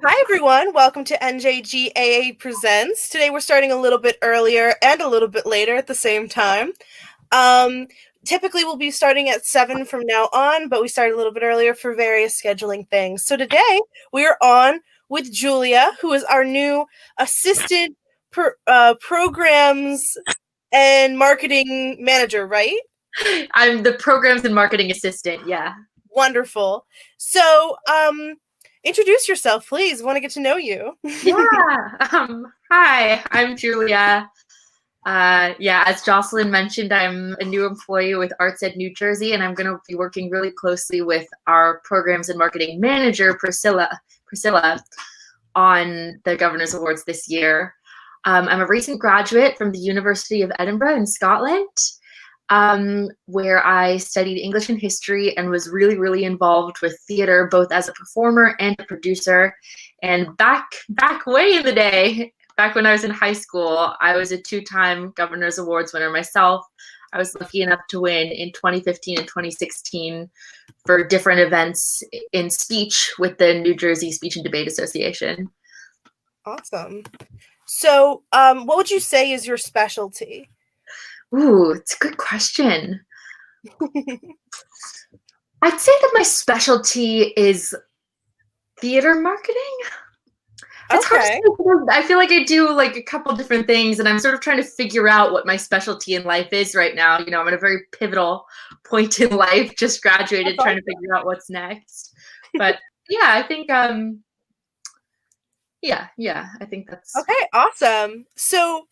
Hi, everyone. Welcome to NJGAA Presents. Today we're starting a little bit earlier and a little bit later at the same time. Um, Typically, we'll be starting at 7 from now on, but we started a little bit earlier for various scheduling things. So today we are on with Julia, who is our new assistant programs and marketing manager, right? I'm the programs and marketing assistant. Yeah. Wonderful. So, introduce yourself, please. I want to get to know you. Yeah. Hi, I'm Julia. Yeah, as Jocelyn mentioned, I'm a new employee with Arts Ed New Jersey, and I'm going to be working really closely with our programs and marketing manager, Priscilla, on the Governor's Awards this year. I'm a recent graduate from the University of Edinburgh in Scotland, where I studied English and history and was really, really involved with theater, both as a performer and a producer. And back way in the day, back when I was in high school, I was a two-time Governor's Awards winner myself. I was lucky enough to win in 2015 and 2016 for different events in speech with the New Jersey Speech and Debate Association. Awesome. So, what would you say is your specialty? Ooh, it's a good question. I'd say that my specialty is theater marketing. It's hard to Okay. say. I feel like I do like a couple different things, and I'm sort of trying to figure out what my specialty in life is right now. You know, I'm at a very pivotal point in life, just graduated, That's trying to awesome. figure out what's next. But yeah, I think yeah, I think that's Okay, awesome. So,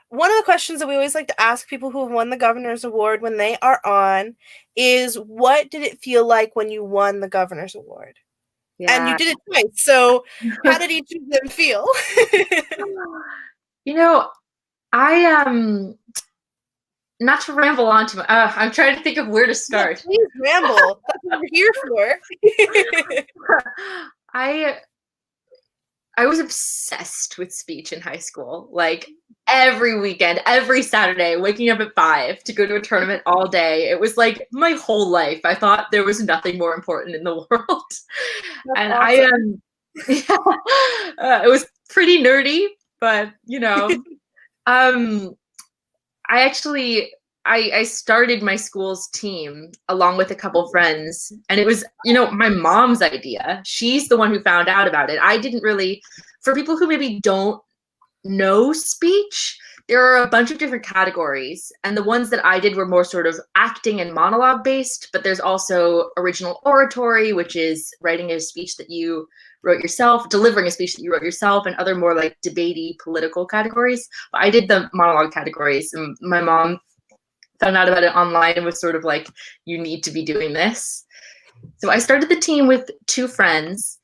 one of the questions that we always like to ask people who have won the Governor's Award when they are on is, what did it feel like when you won the Governor's Award? And you yeah. did it twice. So, how did each of them feel? You know, I not to ramble on too much. I'm trying to think of where to Yeah, start. please ramble. That's what we're here for. I I was obsessed with speech in high school. Like every weekend, every Saturday, waking up at 5 to go to a tournament all day. It was like my whole life. I thought there was nothing more important in the world. That's And I awesome. yeah, it was pretty nerdy, but um I actually I started my school's team along with a couple friends, and it was, my mom's idea. She's the one who found out about it. I didn't really, for people who maybe don't know speech, there are a bunch of different categories, and the ones that I did were more sort of acting and monologue based, but there's also original oratory, which is writing a speech that you wrote yourself, delivering a speech that you wrote yourself, and other more like debatey political categories. But I did the monologue categories, and my mom found out about it online and was sort of like, you need to be doing this. So I started the team with two friends,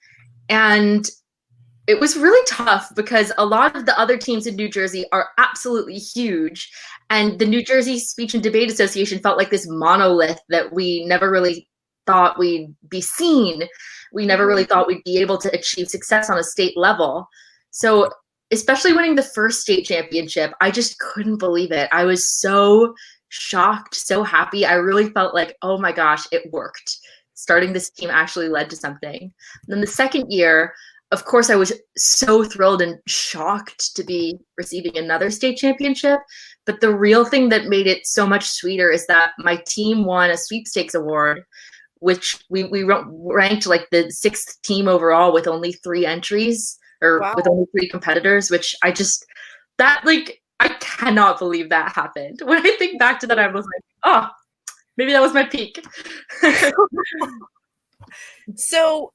and it was really tough because a lot of the other teams in New Jersey are absolutely huge. And the New Jersey Speech and Debate Association felt like this monolith that we never really thought we'd be seen. We never really Mhm. thought we'd be able to achieve success on a state level. So, especially winning the first state championship, I just couldn't believe it. I was so shocked, so happy. I really felt like, oh my gosh, it worked. Starting this team actually led to something. And then the second year, of course, I was so thrilled and shocked to be receiving another state championship. But the real thing that made it so much sweeter is that my team won a sweepstakes award, which we ranked like the sixth team overall with only 3 entries, or with Wow. only 3 competitors, which that like, I cannot believe that happened. When I think back to that, I was like, oh, maybe that was my peak. So,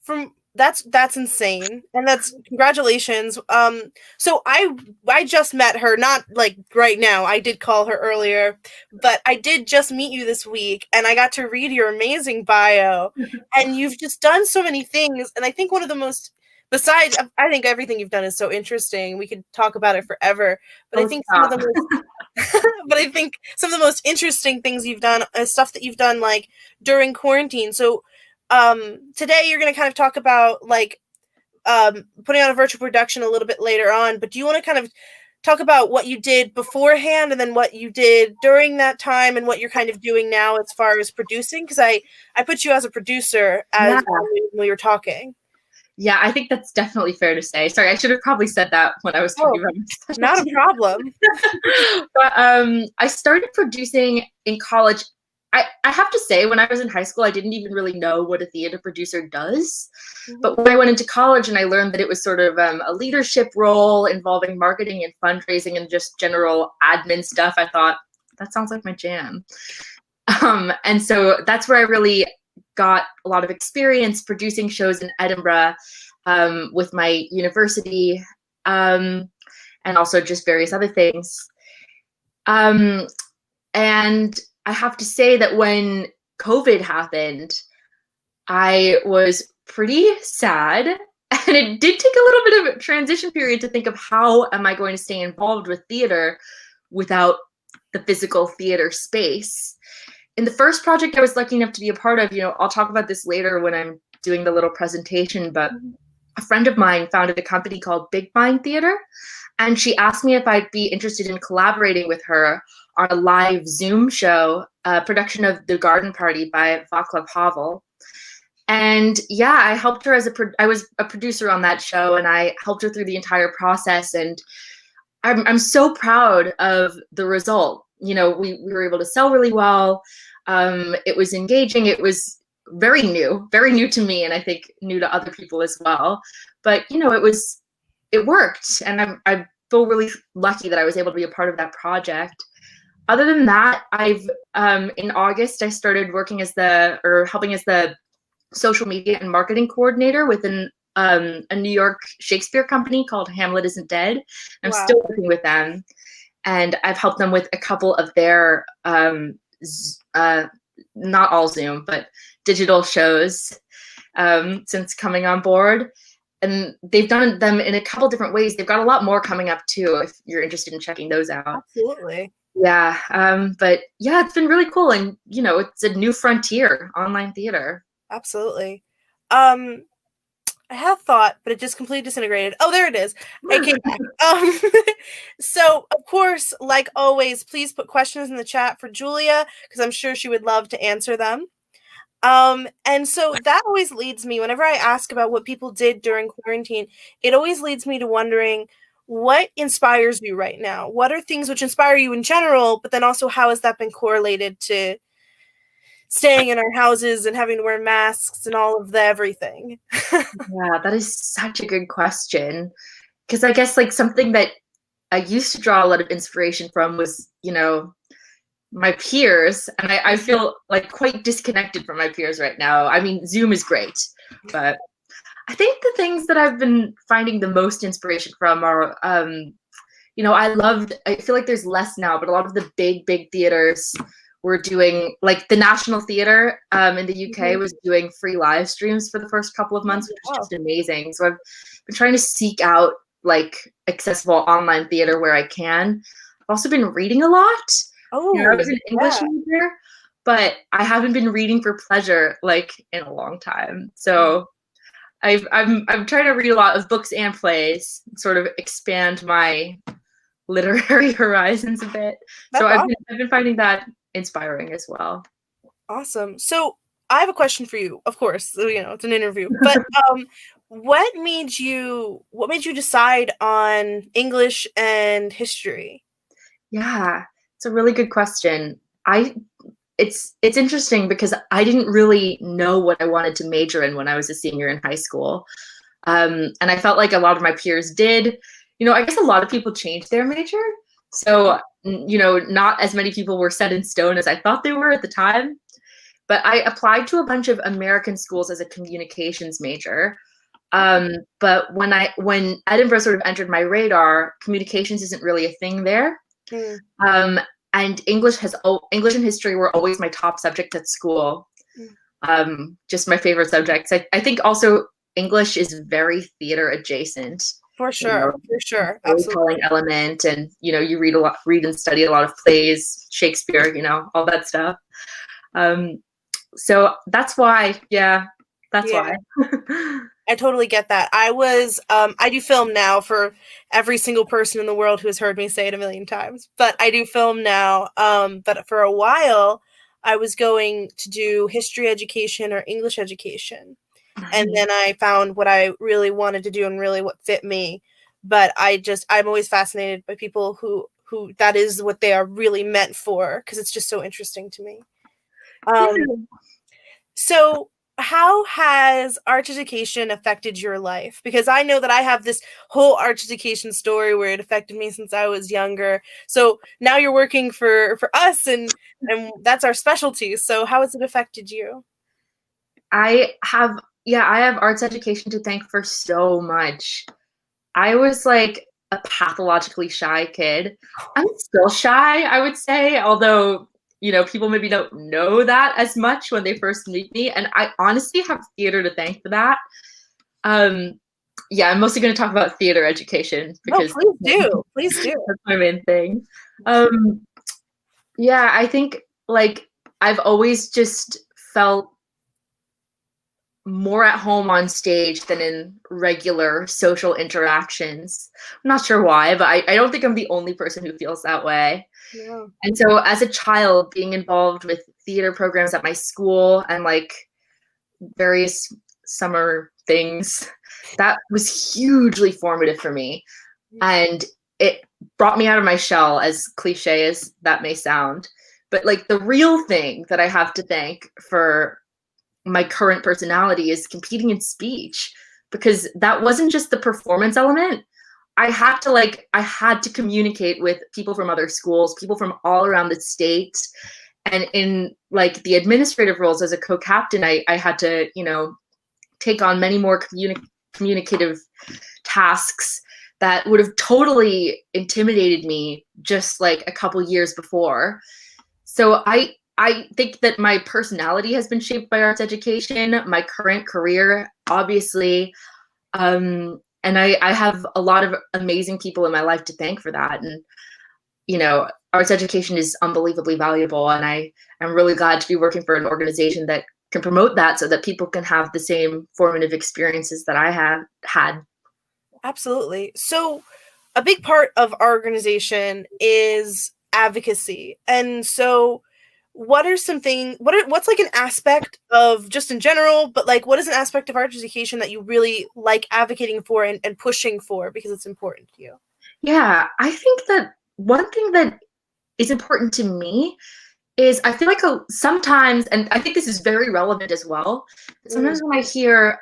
from that's insane, and that's congratulations. So I just met her, not like right now. I did call her earlier, but I did just meet you this week, and I got to read your amazing bio, and you've just done so many things. And I think one of the most, besides, I think everything you've done is so interesting. We could talk about it forever, but I Oh, think some of stop. the most but I think some of the most interesting things you've done is stuff that you've done like during quarantine. So today you're going to kind of talk about like putting on a virtual production a little bit later on, but do you want to kind of talk about what you did beforehand and then what you did during that time and what you're kind of doing now as far as producing? Because I put you as a producer Yeah. as when we were talking. Yeah, I think that's definitely fair to say. Sorry, I should have probably said that when I was Oh, talking about my not a specialty. problem. But I started producing in college. I have to say, when I was in high school, I didn't even really know what a theater producer does. Mhm. But when I went into college and I learned that it was sort of a leadership role involving marketing and fundraising and just general admin stuff, I thought, that sounds like my jam. And so that's where I really got a lot of experience producing shows in Edinburgh with my university, and also just various other things. Um, and I have to say that when COVID happened, I was pretty sad. And it did take a little bit of a transition period to think of how am I going to stay involved with theater without the physical theater space. In the first project I was lucky enough to be a part of, I'll talk about this later when I'm doing the little presentation, but a friend of mine founded a company called Big Mind Theater, and she asked me if I'd be interested in collaborating with her on a live Zoom show, a production of The Garden Party by Václav Havel. And yeah, I helped her I was a producer on that show, and I helped her through the entire process. And I'm so proud of the result. We were able to sell really well. It was engaging. It was very new to me, and I think new to other people as well. But it worked, and I feel really lucky that I was able to be a part of that project. Other than that, in August I started working helping as the social media and marketing coordinator within a New York Shakespeare company called Hamlet Isn't Dead. I'm Wow. still working with them, and I've helped them with a couple of their not all Zoom, but digital shows since coming on board. And they've done them in a couple different ways. They've got a lot more coming up too, if you're interested in checking those out. Absolutely. Yeah, but yeah, it's been really cool, and it's a new frontier, online theater. Absolutely. I have thought, but it just completely disintegrated. Oh, there it is. It came back. So, of course, like always, please put questions in the chat for Julia, because I'm sure she would love to answer them. And so that always leads me, whenever I ask about what people did during quarantine, it always leads me to wondering, what inspires you right now? What are things which inspire you in general, but then also how has that been correlated to staying in our houses and having to wear masks and all of the everything? Yeah, that is such a good question. Because I guess like something that I used to draw a lot of inspiration from was, my peers. And I feel like quite disconnected from my peers right now. I mean, Zoom is great, but I think the things that I've been finding the most inspiration from are, I feel like there's less now, but a lot of the big theaters were doing, like the National Theatre in the UK was doing free live streams for the first couple of months, which was just amazing. So I've been trying to seek out like accessible online theater where I can. I've also been reading a lot. I was an English major, but I haven't been reading for pleasure like in a long time. So I'm trying to read a lot of books and plays, sort of expand my literary horizons a bit. That's So awesome. I've been finding that inspiring as well. Awesome. So I have a question for you. Of course, it's an interview. But what made you decide on English and history? Yeah, it's a really good question. It's interesting because I didn't really know what I wanted to major in when I was a senior in high school. And I felt like a lot of my peers did. I guess a lot of people changed their major. So, not as many people were set in stone as I thought they were at the time. But I applied to a bunch of American schools as a communications major. But when Edinburgh sort of entered my radar, communications isn't really a thing there. And English and history were always my top subject at school. Just my favorite subjects. I think also English is very theater adjacent. For sure, for sure. Storytelling element, and you read and study a lot of plays, Shakespeare, all that stuff. So that's why, that's why. I totally get that. I do film now for every single person in the world who has heard me say it a million times, but I do film now. But for a while, I was going to do history education or English education. and then I found what I really wanted to do and really what fit me. But I'm always fascinated by people who that is what they are really meant for, because it's just so interesting to me. Yeah. So how has arts education affected your life? Because I know that I have this whole arts education story where it affected me since I was younger. So now you're working for us, and that's our specialty. So how has it affected you? I have, yeah, I have arts education to thank for so much. I was like a pathologically shy kid. I'm still shy, I would say, although, people maybe don't know that as much when they first meet me. And I honestly have theater to thank for that. Yeah, I'm mostly going to talk about theater education No, because please do. Please do. that's my main thing. Yeah, I think like I've always just felt more at home on stage than in regular social interactions. I'm not sure why, but I don't think I'm the only person who feels that way. Yeah. And so as a child, being involved with theater programs at my school and like various summer things, that was hugely formative for me. And it brought me out of my shell, as cliche as that may sound. But like the real thing that I have to thank for my current personality is competing in speech, because that wasn't just the performance element. I had to communicate with people from other schools, people from all around the state. And in like the administrative roles as a co-captain, I had to, take on many more communicative tasks that would have totally intimidated me just like a couple years before. So I think that my personality has been shaped by arts education, my current career, obviously. And I have a lot of amazing people in my life to thank for that. And, arts education is unbelievably valuable. And I'm really glad to be working for an organization that can promote that so that people can have the same formative experiences that I have had. Absolutely. So a big part of our organization is advocacy. And so what's like an aspect of, just in general, but like what is an aspect of arts education that you really like advocating for and pushing for because it's important to you? Yeah, I think that one thing that is important to me is I feel like sometimes, and I think this is very relevant as well, sometimes when I hear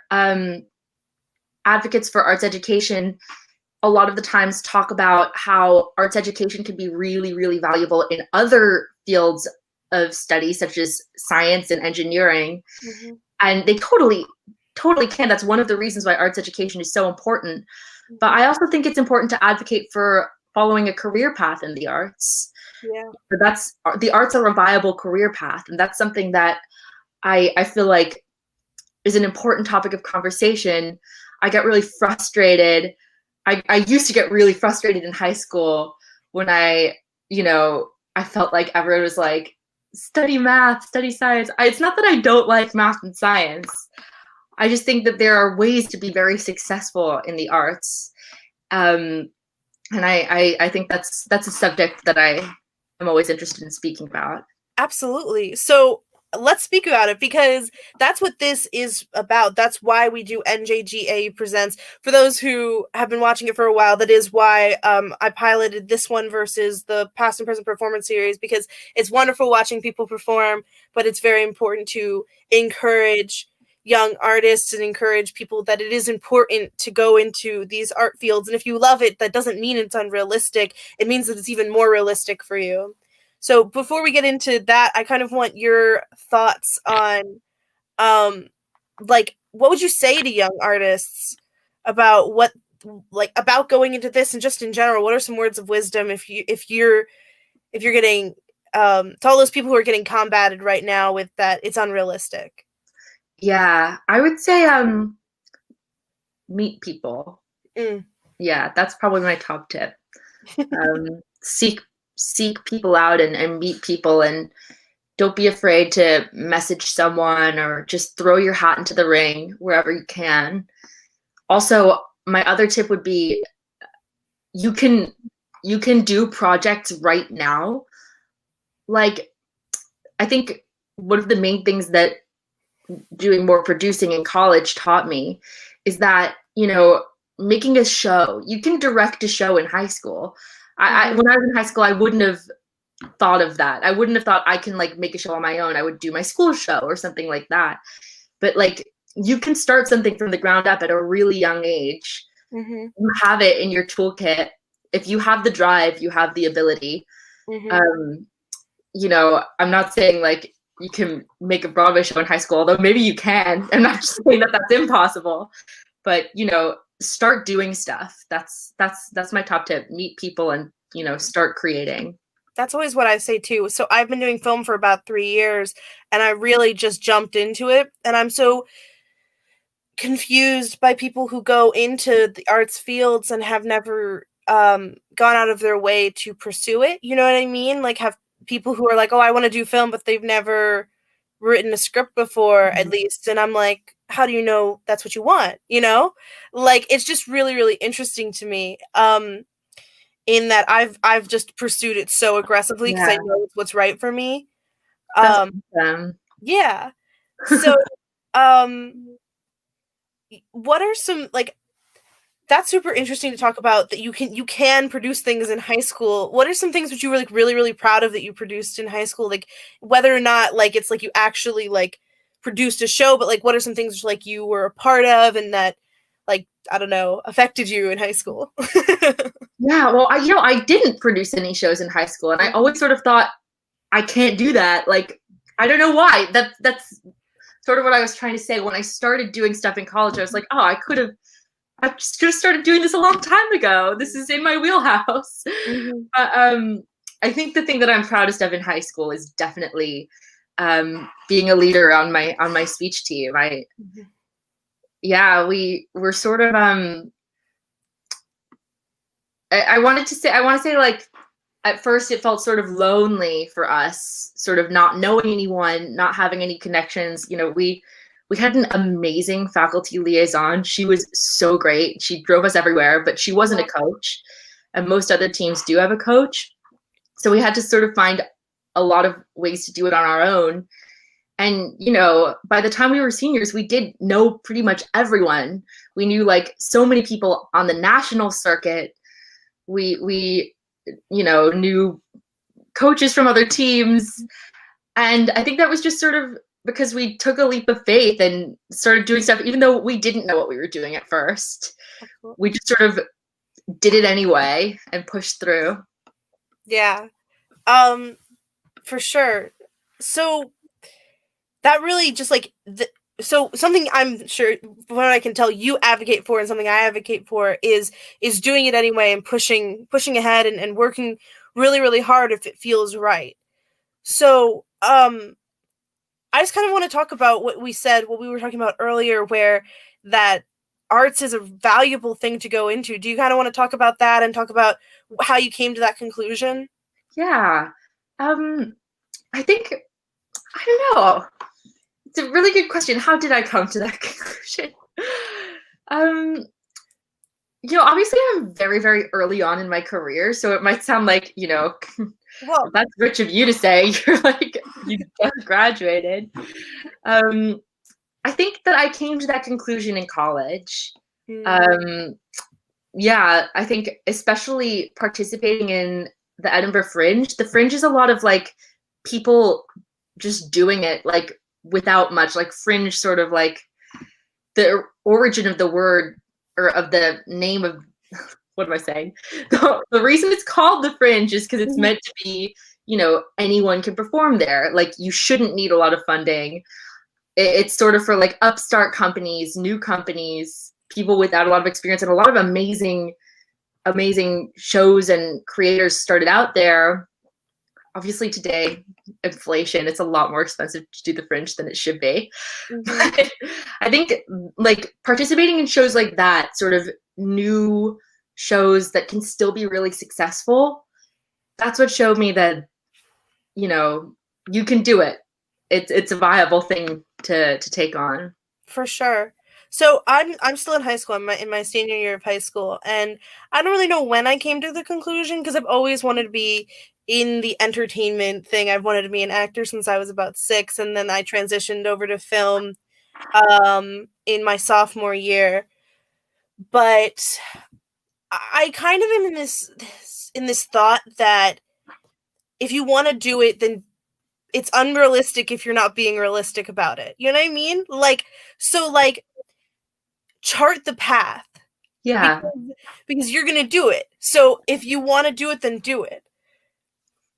advocates for arts education, a lot of the times talk about how arts education can be really, really valuable in other fields of study, such as science and engineering. Mm-hmm. And they totally, totally can. That's one of the reasons why arts education is so important. But I also think it's important to advocate for following a career path in the arts. Yeah. But the arts are a viable career path, and that's something that I feel like is an important topic of conversation. I get really frustrated. I used to get really frustrated in high school when I felt like everyone was like, study math, study science. It's not that I don't like math and science. I just think that there are ways to be very successful in the arts. And I think that's a subject that I am always interested in speaking about. Absolutely. So let's speak about it, because that's what this is about. That's why we do NJGA Presents. For those who have been watching it for a while, that is why I piloted this one versus the past and present performance series, because it's wonderful watching people perform, but it's very important to encourage young artists and encourage people that it is important to go into these art fields. And if you love it, that doesn't mean it's unrealistic. It means that it's even more realistic for you. So before we get into that, I kind of want your thoughts on, like, what would you say to young artists about about going into this, and just in general, what are some words of wisdom if you're getting, to all those people who are getting combated right now with that it's unrealistic? Yeah, I would say meet people. Mm. Yeah, that's probably my top tip. Seek people out and meet people, and don't be afraid to message someone or just throw your hat into the ring wherever you can. Also, my other tip would be you can do projects right now. Like, I think one of the main things that doing more producing in college taught me is that, you know, making a show, you can direct a show in high school. When I was in high school, I wouldn't have thought of that. I wouldn't have thought I can like make a show on my own. I would do my school show or something like that. But like you can start something from the ground up at a really young age. Mm-hmm. You have it in your toolkit. If you have the drive, you have the ability. Mm-hmm. You know, I'm not saying like you can make a Broadway show in high school, although maybe you can. I'm not just saying that that's impossible. But, you know, start doing stuff. That's my top tip. Meet people and, you know, start creating. That's always what I say too. So I've been doing film for about 3 years, and I really just jumped into it, and I'm so confused by people who go into the arts fields and have never gone out of their way to pursue it. You know what I mean? Like, have people who are like, oh, I want to do film, but they've never written a script before, at least. And I'm like, how do you know that's what you want? You know, like, it's just really, really interesting to me. In that I've just pursued it so aggressively because I know it's what's right for me. That's Um, awesome. yeah. So, um, what are some, like, that's super interesting to talk about, that you can produce things in high school. What are some things that you were like really, really proud of that you produced in high school? Like, whether or not like it's like you actually like produced a show, but like what are some things like you were a part of and that, like, I don't know, affected you in high school? Yeah, well, I didn't produce any shows in high school, and I always sort of thought I can't do that. Like, I don't know why. That's sort of what I was trying to say. When I started doing stuff in college, I was like, oh, I just could have started doing this a long time ago. This is in my wheelhouse. Mm-hmm. I think the thing that I'm proudest of in high school is definitely being a leader on my speech team. Yeah, we were sort of I want to say like at first it felt sort of lonely for us, sort of not knowing anyone, not having any connections. You know, we had an amazing faculty liaison. She was so great. She drove us everywhere, but she wasn't a coach, and most other teams do have a coach. So we had to sort of find a lot of ways to do it on our own. And, you know, by the time we were seniors, we did know pretty much everyone. We knew like so many people on the national circuit. We you know, knew coaches from other teams. And I think that was just sort of because we took a leap of faith and started doing stuff, even though we didn't know what we were doing at first. We just sort of did it anyway and pushed through. Yeah. For sure. So that really just like so something I'm sure from what I can tell you advocate for, and something I advocate for is doing it anyway and pushing ahead and working really, really hard if it feels right. So I just kind of want to talk about what we were talking about earlier, where that arts is a valuable thing to go into. Do you kind of want to talk about that and talk about how you came to that conclusion? Yeah. I think, I don't know. It's a really good question. How did I come to that conclusion? You know, obviously I'm very, very early on in my career, so it might sound like, you know, Well, that's rich of you to say. You're like, you just graduated. I think that I came to that conclusion in college. Yeah, I think especially participating in the Edinburgh Fringe. The Fringe is a lot of like people just doing it like without much, like fringe, sort of like the origin of the word or of the name of what am I saying? The reason it's called the Fringe is because it's meant to be, you know, anyone can perform there. Like you shouldn't need a lot of funding. It's sort of for like upstart companies, new companies, people without a lot of experience, and a lot of amazing shows and creators started out there. Obviously today, inflation, it's a lot more expensive to do the Fringe than it should be. But I think like participating in shows like that, sort of new shows that can still be really successful, that's what showed me that, you know, you can do it. It's a viable thing to take on. for sure. So I'm still in high school. I'm in my senior year of high school, and I don't really know when I came to the conclusion, because I've always wanted to be in the entertainment thing. I've wanted to be an actor since I was about 6, and then I transitioned over to film in my sophomore year. But I kind of am in this thought that if you want to do it, then it's unrealistic if you're not being realistic about it. You know what I mean? Like, so like chart the path. Yeah. Because you're going to do it. So if you want to do it, then do it.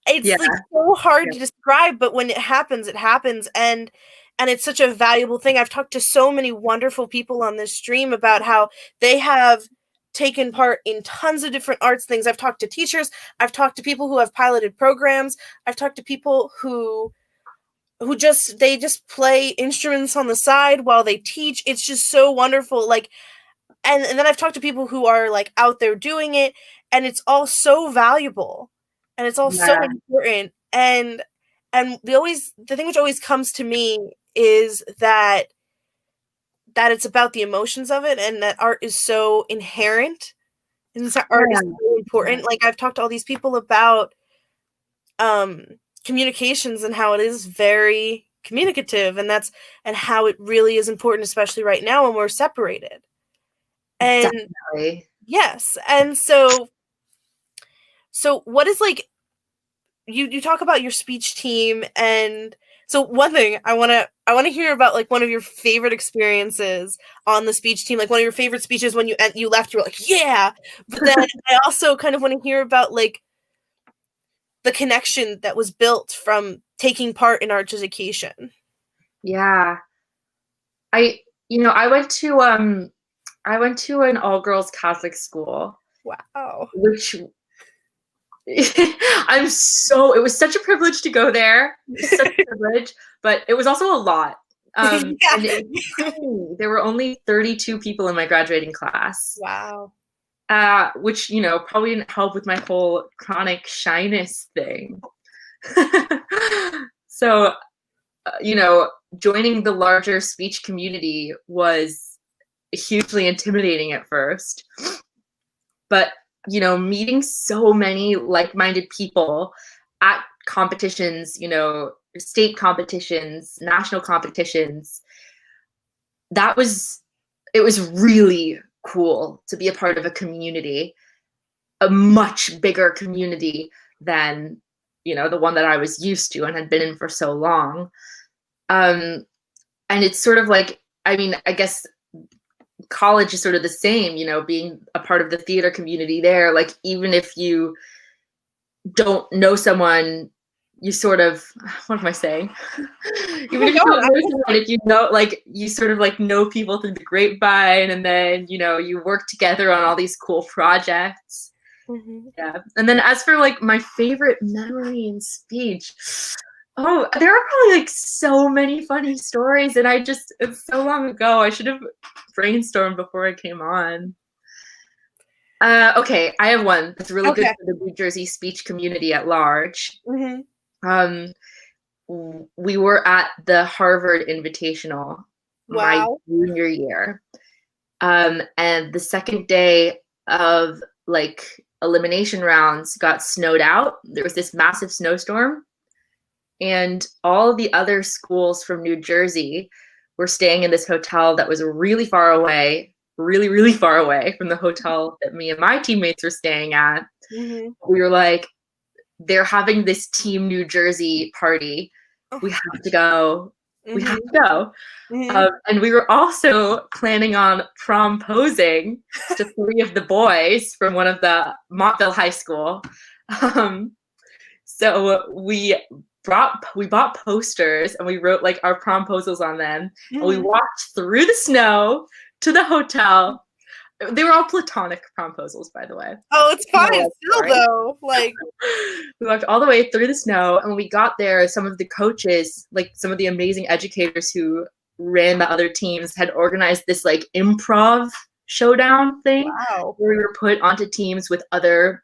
It's like so hard to describe, but when it happens, and it's such a valuable thing. I've talked to so many wonderful people on this stream about how they have taken part in tons of different arts things. I've talked to teachers, I've talked to people who have piloted programs, I've talked to people who just play instruments on the side while they teach. It's just so wonderful. Like, and then I've talked to people who are like out there doing it, and it's all so valuable. And it's all so important. And the thing which always comes to me is that it's about the emotions of it, and that art is so inherent, and that art is so important. Like, I've talked to all these people about communications and how it is very communicative, and how it really is important, especially right now when we're separated. And definitely. Yes. And so what is, like, you talk about your speech team, and so one thing I want to hear about, like, one of your favorite experiences on the speech team, like one of your favorite speeches when you left, you were like, yeah. But then I also kind of want to hear about, like, the connection that was built from taking part in arts education. Yeah. I went to an all-girls Catholic school. Wow. Which it was such a privilege to go there. Such a privilege, but it was also a lot. And there were only 32 people in my graduating class. Wow. Which, probably didn't help with my whole chronic shyness thing. So, joining the larger speech community was hugely intimidating at first. But, meeting so many like-minded people at competitions, state competitions, national competitions, it was really cool to be a part of a community, a much bigger community than, the one that I was used to and had been in for so long. And it's sort of like, I guess college is sort of the same, being a part of the theater community there. Like, even if you don't know someone, you sort of, what am I saying? Even if you don't know someone, if you sort of like know people through the grapevine, and then, you work together on all these cool projects. Mm-hmm. Yeah. And then as for like my favorite memory in speech, oh, there are probably like so many funny stories, and it's so long ago. I should have brainstormed before I came on. Okay, I have one that's really good for the New Jersey speech community at large. Mm-hmm. We were at the Harvard Invitational my junior year. And the second day of like elimination rounds got snowed out. There was this massive snowstorm. And all the other schools from New Jersey were staying in this hotel that was really far away, really, really far away from the hotel that me and my teammates were staying at. Mm-hmm. We were like, they're having this Team New Jersey party. We have to go. Mm-hmm. We have to go. Mm-hmm. And we were also planning on promposing to 3 of the boys from one of the Montville High School. So we bought posters, and we wrote like our promposals on them. Mm-hmm. And we walked through the snow to the hotel. They were all platonic promposals, by the way. Oh, it's fine still, though. Like, we walked all the way through the snow, and when we got there, some of the coaches, like some of the amazing educators who ran the other teams, had organized this like improv showdown thing. Wow. Where we were put onto teams with other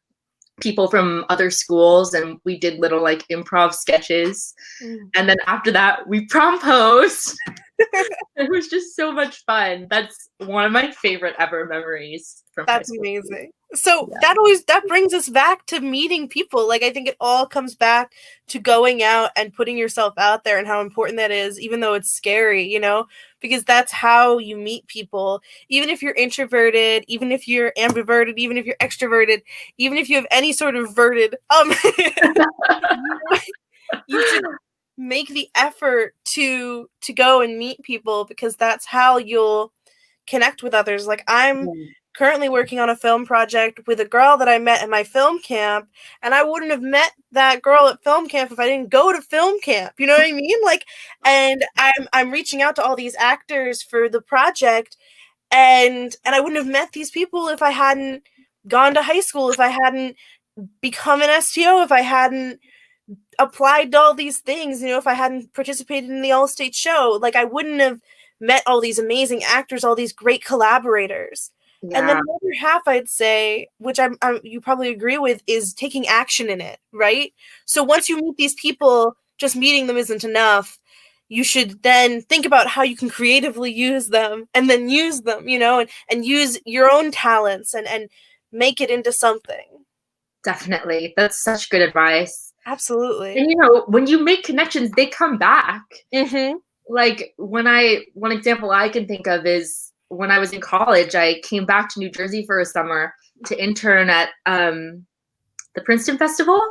people from other schools, and we did little like improv sketches. And then after that, we promposed. It was just so much fun. That's one of my favorite ever memories from high school. That's amazing. So Yeah. that brings us back to meeting people. Like, I think it all comes back to going out and putting yourself out there and how important that is, even though it's scary, because that's how you meet people. Even if you're introverted, even if you're ambiverted, even if you're extroverted, even if you have any sort of verted, you should make the effort to go and meet people, because that's how you'll connect with others. Like, I'm currently working on a film project with a girl that I met at my film camp, and I wouldn't have met that girl at film camp if I didn't go to film camp. You know what I mean? Like, and I'm reaching out to all these actors for the project, and I wouldn't have met these people if I hadn't gone to high school, if I hadn't become an STO, if I hadn't applied to all these things, if I hadn't participated in the all-state show. Like, I wouldn't have met all these amazing actors, all these great collaborators. And then the other half, I'd say, which you probably agree with, is taking action in it, right? So once you meet these people, just meeting them isn't enough. You should then think about how you can creatively use them, and then use them, and use your own talents and make it into something. Definitely. That's such good advice. Absolutely. And when you make connections, they come back. Mm-hmm. Like, one example I can think of is when I was in college, I came back to New Jersey for a summer to intern at the Princeton Festival,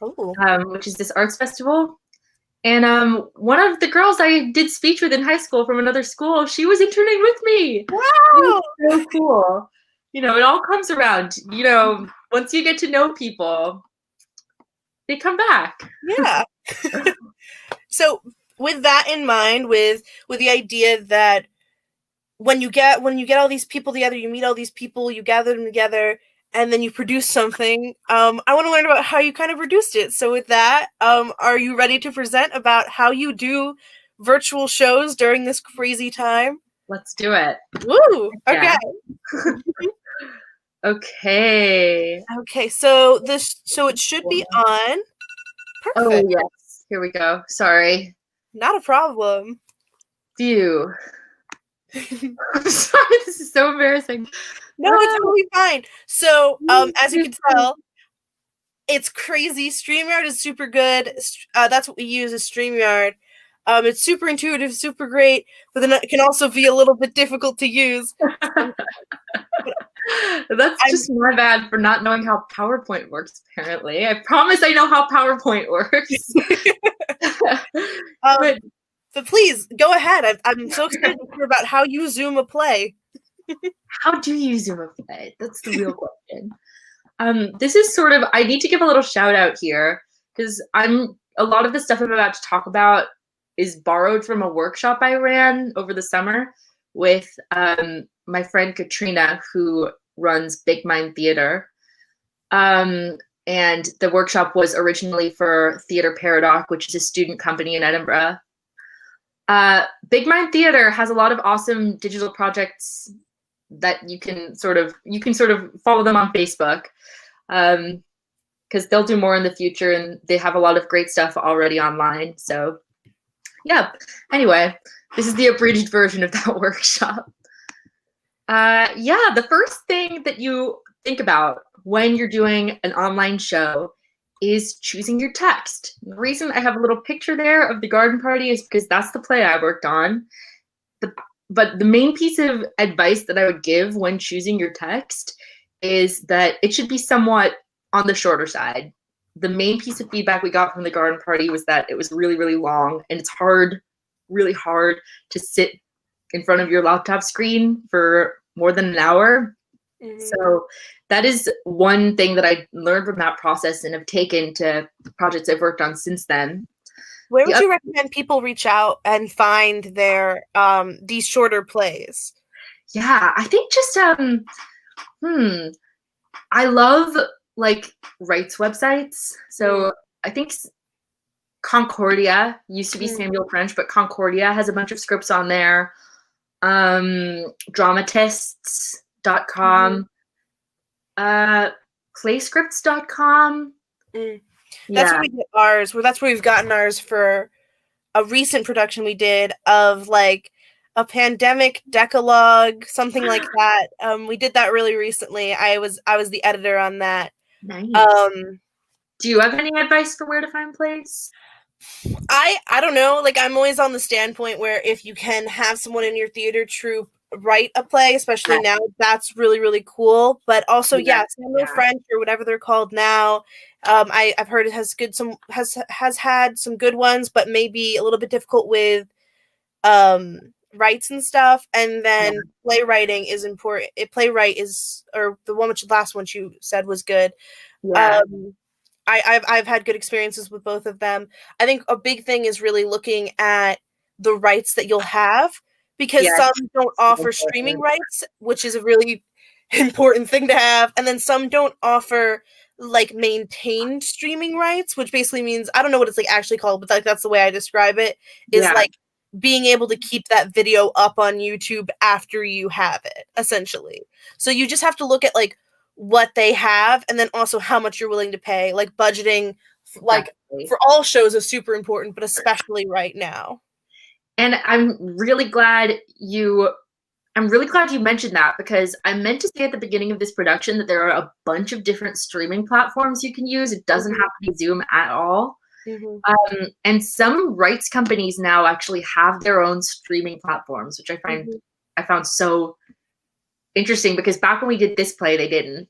which is this arts festival. And one of the girls I did speech with in high school from another school, she was interning with me. Wow! It was so cool. It all comes around. Once you get to know people, they come back. Yeah. So with that in mind, with the idea that when you get all these people together, you meet all these people, you gather them together, and then you produce something. I want to learn about how you kind of produced it. So with that, are you ready to present about how you do virtual shows during this crazy time? Let's do it. Woo! Okay. Okay. Okay. So it should be on. Perfect. Oh yes. Here we go. Sorry. Not a problem. Phew. I'm sorry. This is so embarrassing. No, it's totally fine. So, as you can tell, it's crazy. StreamYard is super good. That's what we use, is StreamYard. It's super intuitive, super great, but then it can also be a little bit difficult to use. That's just my bad for not knowing how PowerPoint works, apparently. I promise I know how PowerPoint works. But please, go ahead. I'm so excited to hear about how you Zoom a play. How do you Zoom a play? That's the real question. This is sort of, I need to give a little shout out here, because a lot of the stuff I'm about to talk about is borrowed from a workshop I ran over the summer with my friend Katrina, who runs Big Mind Theater. And the workshop was originally for Theatre Paradox, which is a student company in Edinburgh. Big Mind Theater has a lot of awesome digital projects that you can sort of follow them on Facebook, because they'll do more in the future, and they have a lot of great stuff already online. So yeah, anyway, this is the abridged version of that workshop. The first thing that you think about when you're doing an online show is choosing your text. The reason I have a little picture there of the garden party is because that's the play I worked on. But the main piece of advice that I would give when choosing your text is that it should be somewhat on the shorter side. The main piece of feedback we got from the garden party was that it was really, really long, and it's really hard to sit in front of your laptop screen for more than an hour. Mm-hmm. So that is one thing that I learned from that process and have taken to projects I've worked on since then. Where would you recommend people reach out and find their these shorter plays? Yeah, I think just I love like rights websites. So I think Concordia used to be Samuel French, but Concordia has a bunch of scripts on there. Dramatists.com, playscripts.com. That's where we get ours. That's where we've gotten ours for a recent production we did of like a pandemic decalogue, something like that. We did that really recently. I was the editor on that. Nice. Um, Do you have any advice for where to find plays? I don't know. Like, I'm always on the standpoint where if you can have someone in your theater troupe write a play, especially now, that's really, really cool. But also, yeah, Samuel French or whatever they're called now. I've heard it has had some good ones, but maybe a little bit difficult with rights and stuff. And then playwriting is important. Playwright is, or the last one you said was good. Yeah. I've had good experiences with both of them. I think a big thing is really looking at the rights that you'll have, because some don't offer streaming rights, which is a really important thing to have, and then some don't offer like maintained streaming rights, which basically means, I don't know what it's like actually called, but like that's the way I describe it, is like being able to keep that video up on YouTube after you have it, essentially. So you just have to look at like what they have, and then also how much you're willing to pay. Like budgeting, like for all shows, is super important, but especially right now. And I'm really glad you mentioned that, because I meant to say at the beginning of this production that there are a bunch of different streaming platforms you can use. It doesn't have to be Zoom at all. And some rights companies now actually have their own streaming platforms, which I found so interesting, because back when we did this play, they didn't.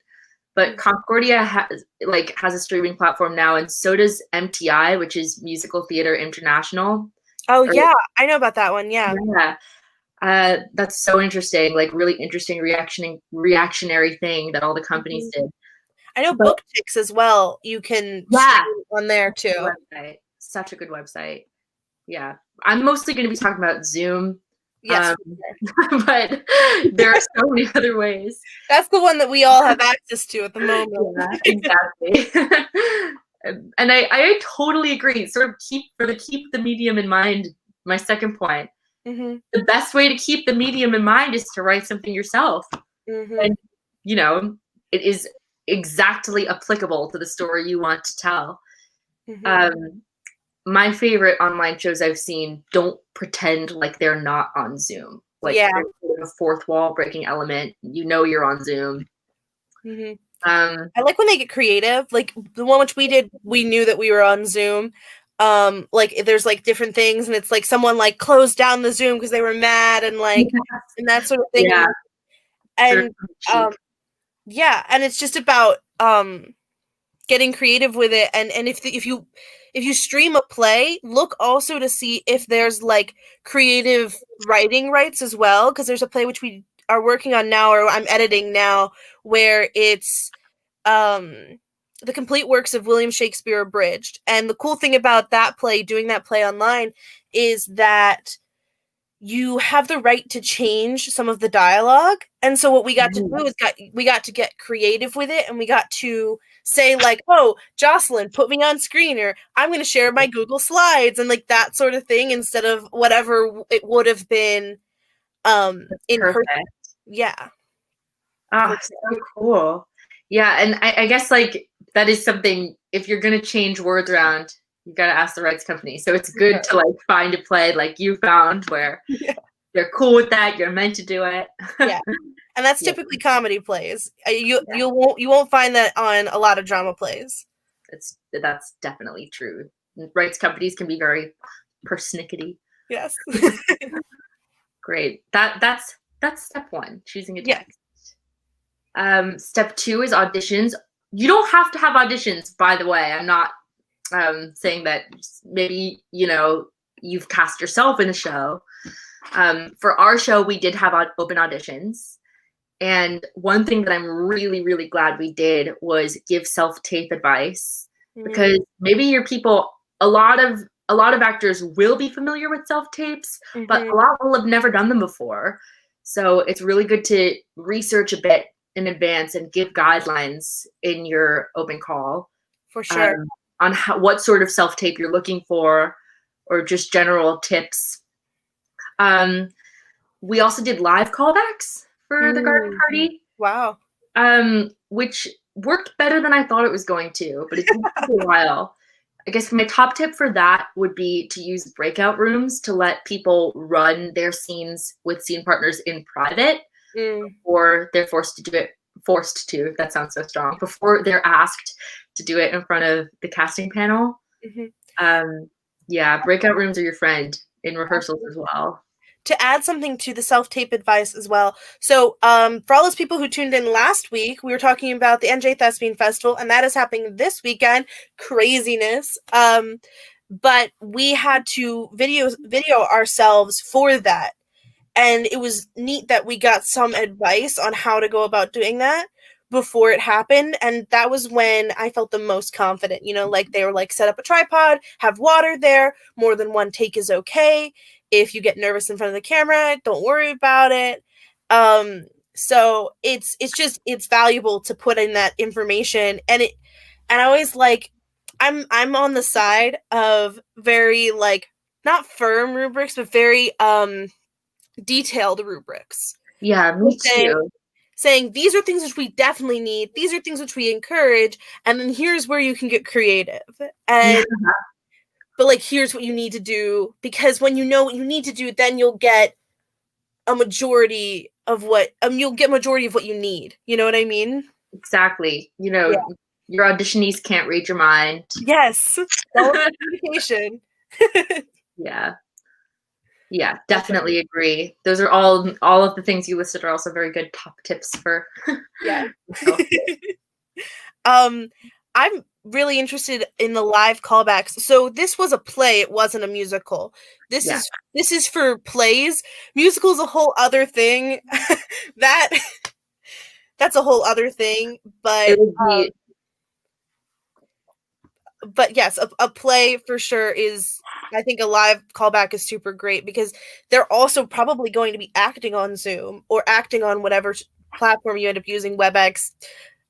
But Concordia has a streaming platform now, and so does MTI, which is Musical Theater International. Oh yeah, I know about that one. Yeah. That's so interesting. Like, really interesting reactionary thing that all the companies did. I know BookTix as well. You can stream on there too. Such a good website. Yeah, I'm mostly going to be talking about Zoom. Yes, but there are so many other ways. That's the one that we all have access to at the moment. Yeah, exactly. And I totally agree. Sort of keep the medium in mind. My second point. The best way to keep the medium in mind is to write something yourself. And, you know, it is exactly applicable to the story you want to tell. My favorite online shows I've seen don't pretend like they're not on Zoom. Like, there's a fourth wall breaking element. You know you're on Zoom. I like when they get creative. Like the one which we did, we knew that we were on Zoom. Like there's like different things, and it's like someone like closed down the Zoom because they were mad, and like and that sort of thing. And and it's just about getting creative with it. And if you stream a play, look also to see if there's like creative writing rights as well, because there's a play which we are working on now, or I'm editing now, where it's the complete works of William Shakespeare abridged. And the cool thing about that play, doing that play online, is that you have the right to change some of the dialogue. And so what we got to do is we got to get creative with it, and we got to say like, oh, Jocelyn, put me on screen, or I'm going to share my Google Slides, and like that sort of thing, instead of whatever it would have been in person. Yeah. Oh, so cool. Yeah, and I guess like that is something, if you're going to change words around, you got to ask the rights company. So it's good to like find a play like you found where they're cool with that. You're meant to do it. And that's typically comedy plays. You won't find that on a lot of drama plays. That's definitely true. Rights companies can be very persnickety. Yes. Great. That's step one, choosing a text. Step two is auditions. You don't have to have auditions, by the way. I'm not saying that maybe, you've cast yourself in a show. For our show, we did have open auditions. And one thing that I'm really, really glad we did was give self-tape advice, because maybe your people, a lot of actors will be familiar with self-tapes, but a lot will have never done them before. So it's really good to research a bit in advance and give guidelines in your open call. For sure. On what sort of self-tape you're looking for, or just general tips. We also did live callbacks for the garden party. Wow. Which worked better than I thought it was going to, but it took a while. I guess my top tip for that would be to use breakout rooms to let people run their scenes with scene partners in private, or they're forced to, that sounds so strong, before they're asked to do it in front of the casting panel. Yeah, breakout rooms are your friend in rehearsals as well. To add something to the self-tape advice as well. So for all those people who tuned in last week, we were talking about the NJ Thespian Festival, and that is happening this weekend. Craziness. But we had to video ourselves for that. And it was neat that we got some advice on how to go about doing that before it happened. And that was when I felt the most confident. You know, like they were like, set up a tripod, have water there, more than one take is okay. If you get nervous in front of the camera, don't worry about it. So it's valuable to put in that information. And I always like, I'm on the side of very like, not firm rubrics, but very detailed rubrics. Yeah, me too. Saying these are things which we definitely need, these are things which we encourage, and then here's where you can get creative. And but like, here's what you need to do, because when you know what you need to do, then you'll get a majority of what you'll get majority of what you need. You know what I mean? Exactly. You know, your auditionees can't read your mind. Yes. Communication. Yeah, definitely agree. Those are all of the things you listed are also very good top tips for. I'm really interested in the live callbacks. So this was a play, it wasn't a musical. This is for plays. Musical's a whole other thing. That's a whole other thing, but but yes, a play for sure is, I think a live callback is super great, because they're also probably going to be acting on Zoom or acting on whatever platform you end up using, WebEx.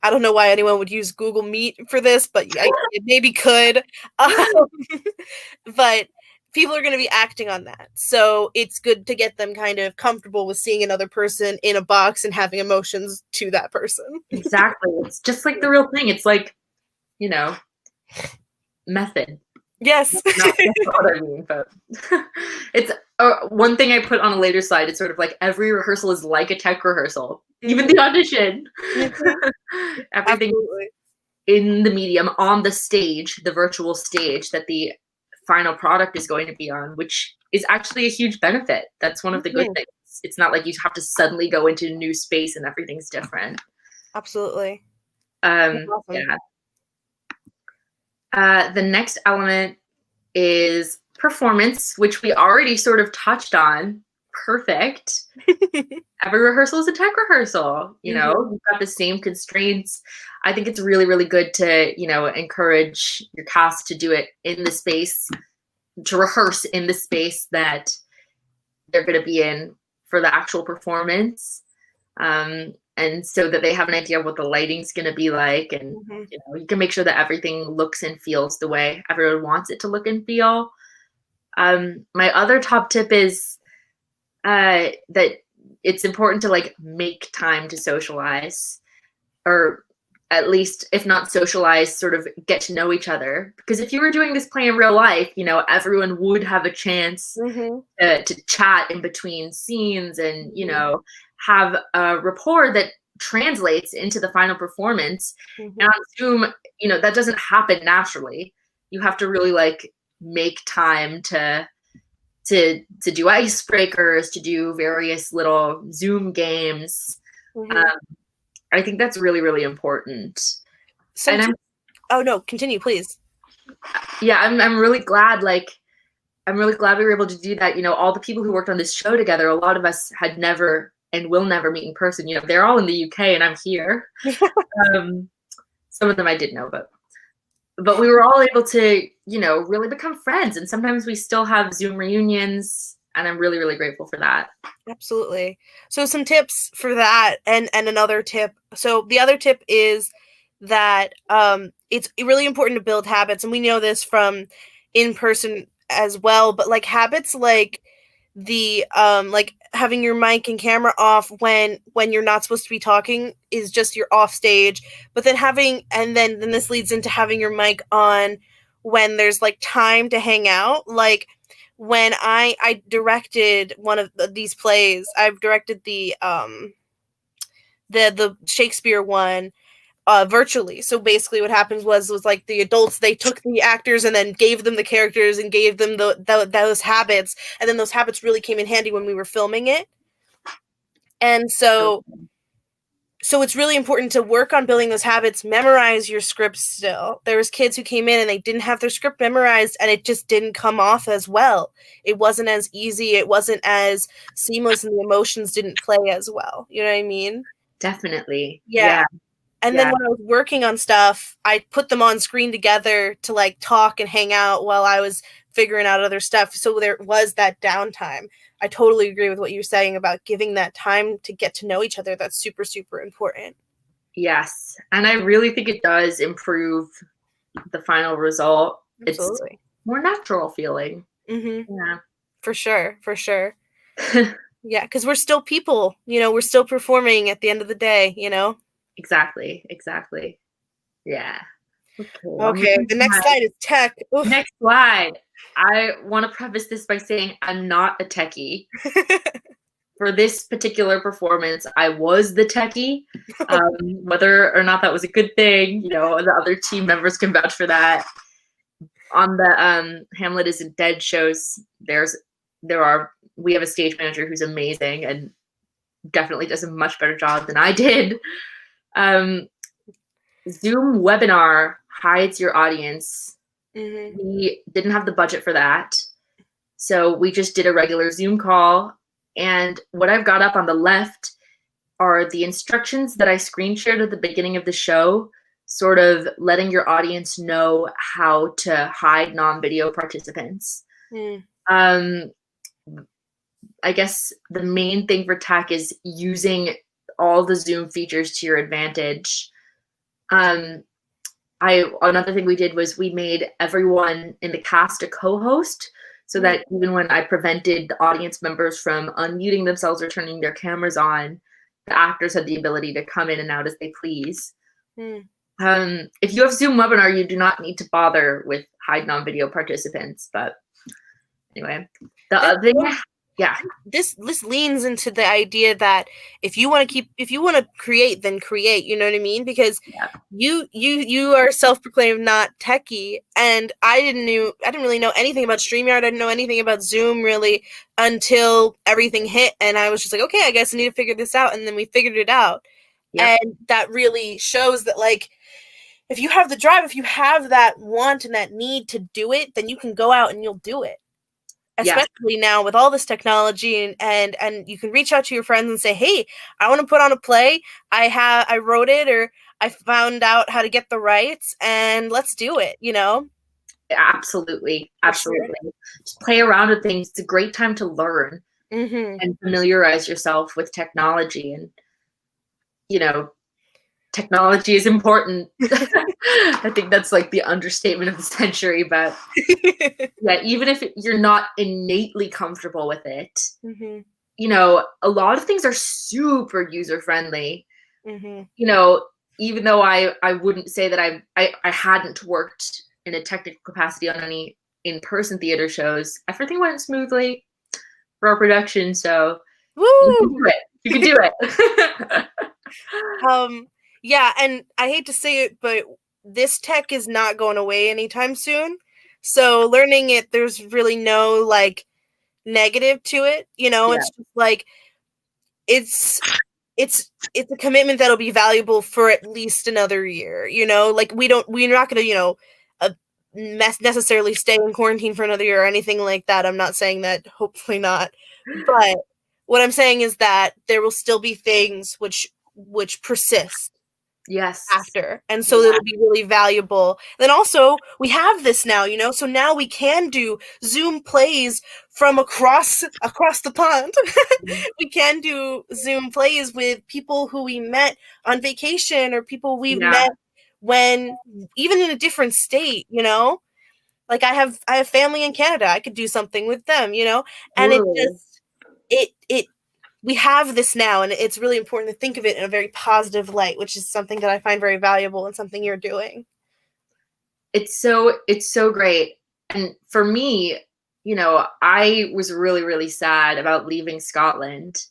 I don't know why anyone would use Google Meet for this, but it maybe could. But people are going to be acting on that. So it's good to get them kind of comfortable with seeing another person in a box and having emotions to that person. Exactly. It's just like the real thing. It's like, you know, method. Yes. Not what I mean, but it's one thing I put on a later slide. It's sort of like every rehearsal is like a tech rehearsal, even the audition. Everything in the medium, on the stage, the virtual stage that the final product is going to be on, which is actually a huge benefit. That's one of the good things. It's not like you have to suddenly go into a new space and everything's different. Absolutely. Yeah. The next element is performance, which we already sort of touched on. Perfect. Every rehearsal is a tech rehearsal. You know, you've got the same constraints. I think it's really, really good to, you know, encourage your cast to do it in the space, to rehearse in the space that they're going to be in for the actual performance. And so that they have an idea of what the lighting's going to be like, and you know, you can make sure that everything looks and feels the way everyone wants it to look and feel. My other top tip is that it's important to like make time to socialize, or at least, if not socialize, sort of get to know each other. Because if you were doing this play in real life, you know, everyone would have a chance to chat in between scenes and, you know, have a rapport that translates into the final performance. And on Zoom, you know, that doesn't happen naturally. You have to really like make time to do icebreakers, to do various little Zoom games. I think that's really, really important. Oh no, continue, please. Yeah, I'm really glad. Like, I'm really glad we were able to do that. You know, all the people who worked on this show together, a lot of us had never and will never meet in person. You know, they're all in the UK and I'm here. Some of them I did know, but we were all able to, you know, really become friends. And sometimes we still have Zoom reunions, and I'm really, really grateful for that. Absolutely. So some tips for that, and another tip. So the other tip is that it's really important to build habits, and we know this from in person as well, but like habits like the like having your mic and camera off when you're not supposed to be talking is just your off stage, but then then this leads into having your mic on when there's like time to hang out. Like when I directed one of these plays, I've directed the Shakespeare one virtually. So basically what happens was like the adults, they took the actors and then gave them the characters and gave them those habits, and then those habits really came in handy when we were filming it. And so it's really important to work on building those habits, memorize your scripts still. There was kids who came in and they didn't have their script memorized, and it just didn't come off as well. It wasn't as easy, it wasn't as seamless, and the emotions didn't play as well. You know what I mean? Definitely. Yeah. And then when I was working on stuff, I put them on screen together to like talk and hang out while I was figuring out other stuff. So there was that downtime. I totally agree with what you're saying about giving that time to get to know each other. That's super, super important. Yes. And I really think it does improve the final result. Absolutely. It's more natural feeling. Mm-hmm. Yeah. For sure. For sure. Yeah. Because we're still people, you know, we're still performing at the end of the day, you know? Exactly. Exactly. Yeah. Okay. The next slide is tech. Oof. Next slide. I want to preface this by saying I'm not a techie. For this particular performance, I was the techie. Whether or not that was a good thing, you know, the other team members can vouch for that. On the Hamlet Isn't Dead shows, we have a stage manager who's amazing and definitely does a much better job than I did. Zoom webinar hides your audience. Mm-hmm. We didn't have the budget for that. So we just did a regular Zoom call. And what I've got up on the left are the instructions that I screen shared at the beginning of the show, sort of letting your audience know how to hide non-video participants. I guess the main thing for tech is using all the Zoom features to your advantage. Another thing we did was we made everyone in the cast a co-host, so that even when I prevented the audience members from unmuting themselves or turning their cameras on, the actors had the ability to come in and out as they please. If you have Zoom webinar, you do not need to bother with hide non-video participants. But anyway, the other thing, yeah, this leans into the idea that if you want to create, then create. You know what I mean? Because you are self-proclaimed not techie, and I didn't really know anything about StreamYard. I didn't know anything about Zoom really until everything hit, and I was just like, okay, I guess I need to figure this out, and then we figured it out. Yep. And that really shows that, like, if you have the drive, if you have that want and that need to do it, then you can go out and you'll do it. Especially now with all this technology, and you can reach out to your friends and say, hey, I want to put on a play. I wrote it, or I found out how to get the rights, and let's do it, you know? Absolutely. Absolutely. Sure. Just play around with things. It's a great time to learn and familiarize yourself with technology. And, you know, technology is important. I think that's like the understatement of the century, but yeah, even if you're not innately comfortable with it, you know, a lot of things are super user-friendly. You know, even though I wouldn't say that I hadn't worked in a technical capacity on any in-person theater shows, everything went smoothly for our production, so you can do it. You can do it. Yeah, and I hate to say it, but this tech is not going away anytime soon. So learning it, there's really no like negative to it. You know, it's just like it's a commitment that'll be valuable for at least another year. You know, like we're not going to, you know, necessarily stay in quarantine for another year or anything like that. I'm not saying that. Hopefully not. But what I'm saying is that there will still be things which persist after, and so it'll be really valuable. Then also we have this now, you know, so now we can do Zoom plays from across the pond. We can do Zoom plays with people who we met on vacation, or people we've met when even in a different state, you know, like I have family in Canada. I could do something with them, you know, and we have this now, and it's really important to think of it in a very positive light, which is something that I find very valuable and something you're doing. it's so great. And for me, you know, I was really, really sad about leaving Scotland.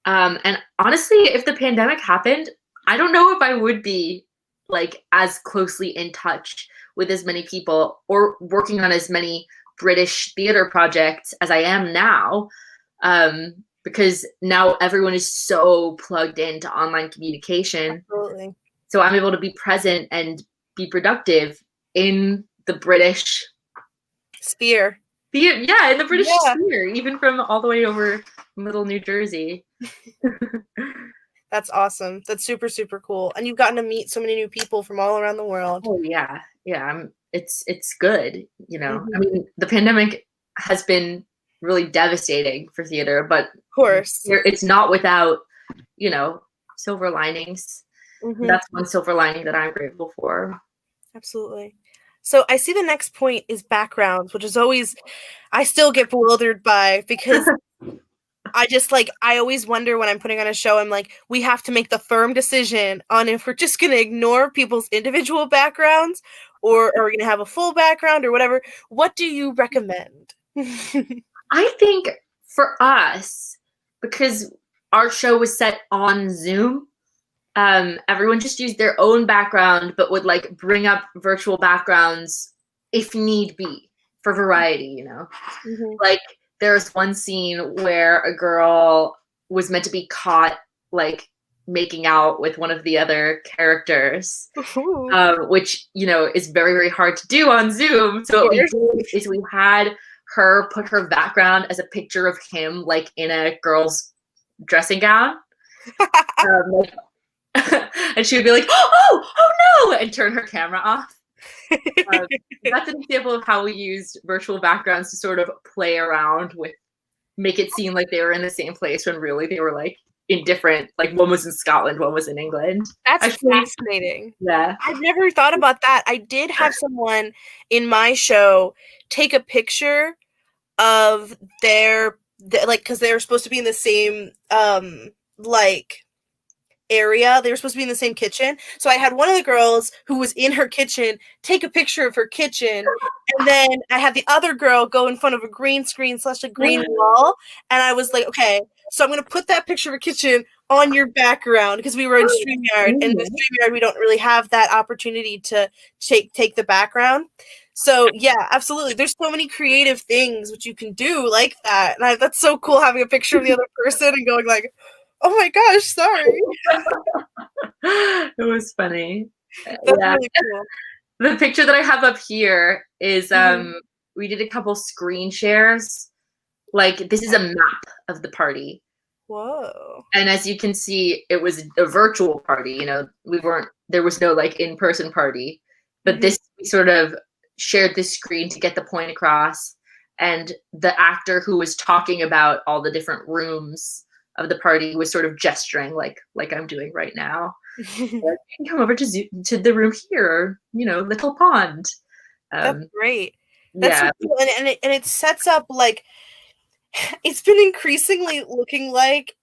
And honestly, if the pandemic happened, I don't know if I would be like as closely in touch with as many people or working on as many British theater projects as I am now. Because now everyone is so plugged into online communication. Absolutely. So I'm able to be present and be productive in the British Sphere. yeah, in the British Yeah. sphere, even from all the way over middle New Jersey. That's awesome. That's super, super cool. And you've gotten to meet so many new people from all around the world. Oh yeah, yeah. It's good. You know, I Mm-hmm. mean, the pandemic has been really devastating for theater, but Of course. it's not without, you know, silver linings. Mm-hmm. That's one silver lining that I'm grateful for. Absolutely. So I see the next point is backgrounds, which is always, I still get bewildered by, because I always wonder when I'm putting on a show, I'm like, we have to make the firm decision on if we're just going to ignore people's individual backgrounds or are we going to have a full background or whatever. What do you recommend? I think for us, because our show was set on Zoom, everyone just used their own background, but would like bring up virtual backgrounds if need be for variety, you know? Mm-hmm. Like there's one scene where a girl was meant to be caught like making out with one of the other characters, which, you know, is very, very hard to do on Zoom. So what we did is we had her put her background as a picture of him like in a girl's dressing gown. Like, and she would be like, oh no, and turn her camera off. That's an example of how we used virtual backgrounds to sort of play around with, make it seem like they were in the same place when really they were like in different, like one was in Scotland, one was in England. That's fascinating. Yeah. I've never thought about that. I did have someone in my show take a picture of their like, because they were supposed to be in the same like area. They were supposed to be in the same kitchen. So I had one of the girls who was in her kitchen take a picture of her kitchen, and then I had the other girl go in front of a green screen / a green wall, and I was like, okay, so I'm gonna put that picture of a kitchen on your background, because we were in StreamYard, and in StreamYard we don't really have that opportunity to take the background. So yeah, absolutely. There's so many creative things which you can do like that, and that's so cool having a picture of the other person and going like, oh my gosh, sorry. It was funny. That's yeah. really cool. The picture that I have up here is we did a couple screen shares. Like this is a map of the party. Whoa. And as you can see, it was a virtual party. You know, there was no like in-person party, but this, we sort of shared this screen to get the point across. And the actor who was talking about all the different rooms of the party was sort of gesturing like I'm doing right now. Like, you can come over to the room here, or, you know, little pond. That's great. That's yeah. so cool. And it sets up, like, it's been increasingly looking like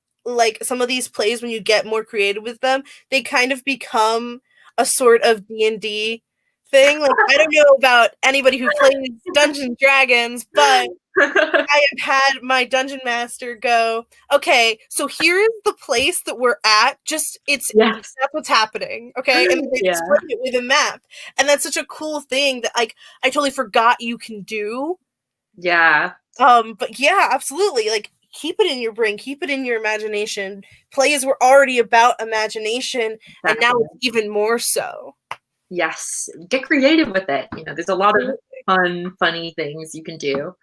some of these plays, when you get more creative with them, they kind of become a sort of D&D thing. Like, I don't know about anybody who plays Dungeons and Dragons, but I have had my dungeon master go, okay, so here's the place that we're at. Just that's what's happening, okay? And they explain it with a map, and that's such a cool thing that like I totally forgot you can do. Yeah. But yeah, absolutely. Like, keep it in your brain, keep it in your imagination. Plays were already about imagination, and now it's even more so. Yes, get creative with it. You know, there's a lot of funny things you can do.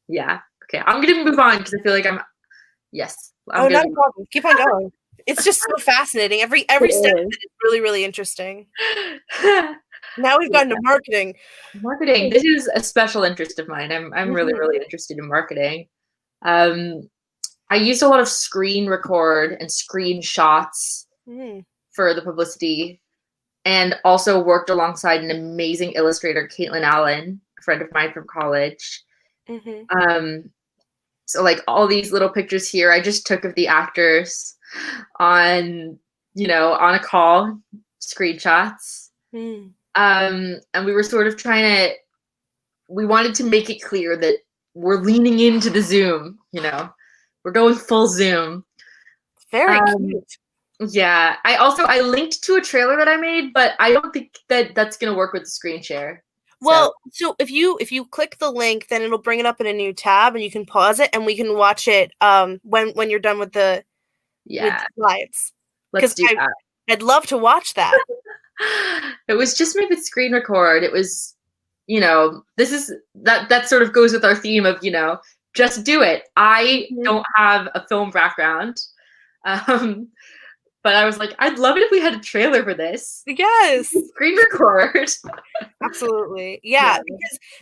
Yeah. Okay, I'm gonna move on because I feel like I'm not a problem. Keep on going. It's just so fascinating. Every step of it is really, really interesting. Now we've gotten to marketing. Marketing. This is a special interest of mine. I'm really, really interested in marketing. I used a lot of screen record and screenshots for the publicity, and also worked alongside an amazing illustrator, Caitlin Allen, a friend of mine from college. So like all these little pictures here, I just took of the actors on, you know, on a call, screenshots. And we were sort of we wanted to make it clear that we're leaning into the Zoom, we're going full Zoom. Very cute. Yeah, I linked to a trailer that I made, but I don't think that that's gonna work with the screen share. Well, so if you click the link, then it'll bring it up in a new tab, and you can pause it, and we can watch it when you're done with the slides. Let's do that. I'd love to watch that. It was just made with screen record. It was, this is that sort of goes with our theme of, just do it. I don't have a film background. But I was like, I'd love it if we had a trailer for this. Yes. Screen record. Absolutely. Yeah.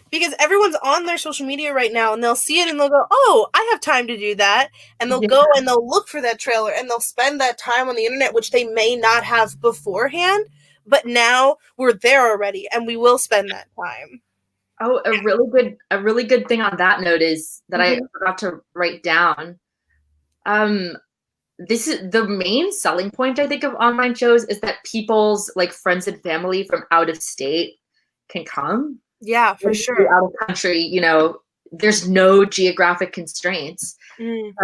Because everyone's on their social media right now, and they'll see it and they'll go, oh, I have time to do that. And they'll go and they'll look for that trailer, and they'll spend that time on the internet, which they may not have beforehand. But now we're there already, and we will spend that time. Oh, a really good thing on that note is that I forgot to write down. This is the main selling point, I think, of online shows is that people's like friends and family from out of state can come. Yeah, for sure. Out of country, there's no geographic constraints.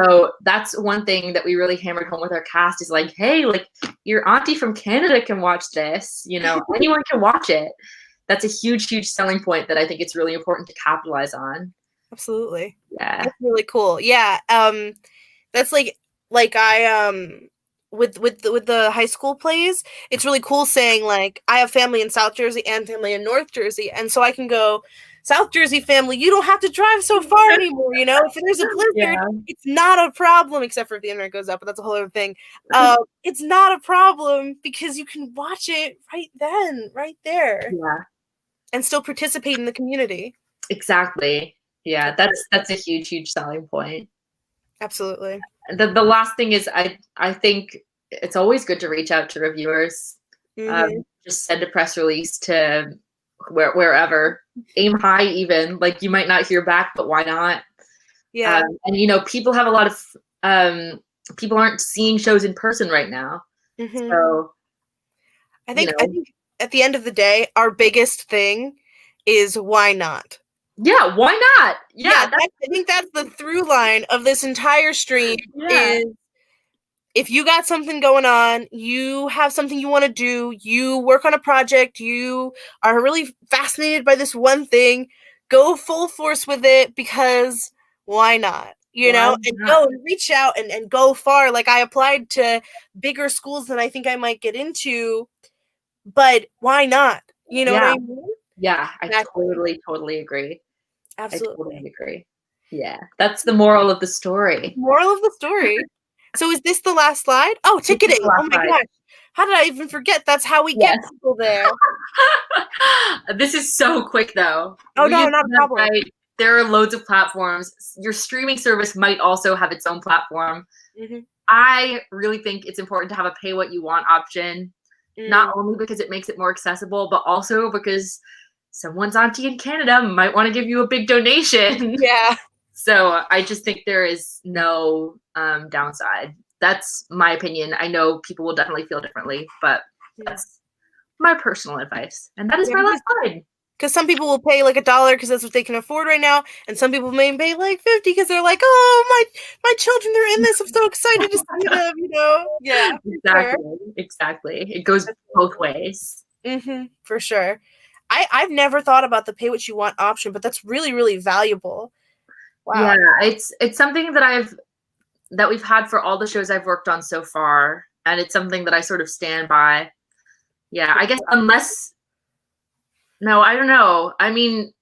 So that's one thing that we really hammered home with our cast is like, hey, like your auntie from Canada can watch this, anyone can watch it. That's a huge, huge selling point that I think it's really important to capitalize on. Absolutely. Yeah. That's really cool. Yeah. That's like I with the high school plays, it's really cool saying like I have family in South Jersey and family in North Jersey, and so I can go, South Jersey family, you don't have to drive so far anymore, If there's a blizzard, it's not a problem, except for if the internet goes up, but that's a whole other thing. It's not a problem because you can watch it right then, right there. Yeah. And still participate in the community. Exactly. Yeah, that's a huge, huge selling point. Absolutely. The last thing is I think it's always good to reach out to reviewers. Just send a press release to wherever. Aim high even. Like you might not hear back, but why not? Yeah. And people have a lot of people aren't seeing shows in person right now. So I think at the end of the day, our biggest thing is why not? Yeah, why not? Yeah, I think that's the through line of this entire stream is if you got something going on, you have something you want to do, you work on a project, you are really fascinated by this one thing, go full force with it because why not? And go and reach out and go far. Like I applied to bigger schools than I think I might get into, but why not? You know what I mean? Yeah, I totally agree. Absolutely. I totally agree. Yeah, that's the moral of the story. Moral of the story. So is this the last slide? Oh, ticketing. Oh my gosh. How did I even forget? That's how we get people there. This is so quick though. Oh, no, not a problem. There are loads of platforms. Your streaming service might also have its own platform. I really think it's important to have a pay what you want option, not only because it makes it more accessible, but also because someone's auntie in Canada might want to give you a big donation. Yeah. So I just think there is no downside. That's my opinion. I know people will definitely feel differently, but that's my personal advice. And that is my last slide. Because some people will pay like $1 because that's what they can afford right now, and some people may pay like $50 because they're like, oh, my children, they're in this. I'm so excited to see them. Yeah. Exactly. It goes both ways. For sure. I've never thought about the pay what you want option, but that's really, really valuable. Wow. Yeah, it's something that we've had for all the shows I've worked on so far, and it's something that I sort of stand by. Yeah, I guess no, I don't know. I mean,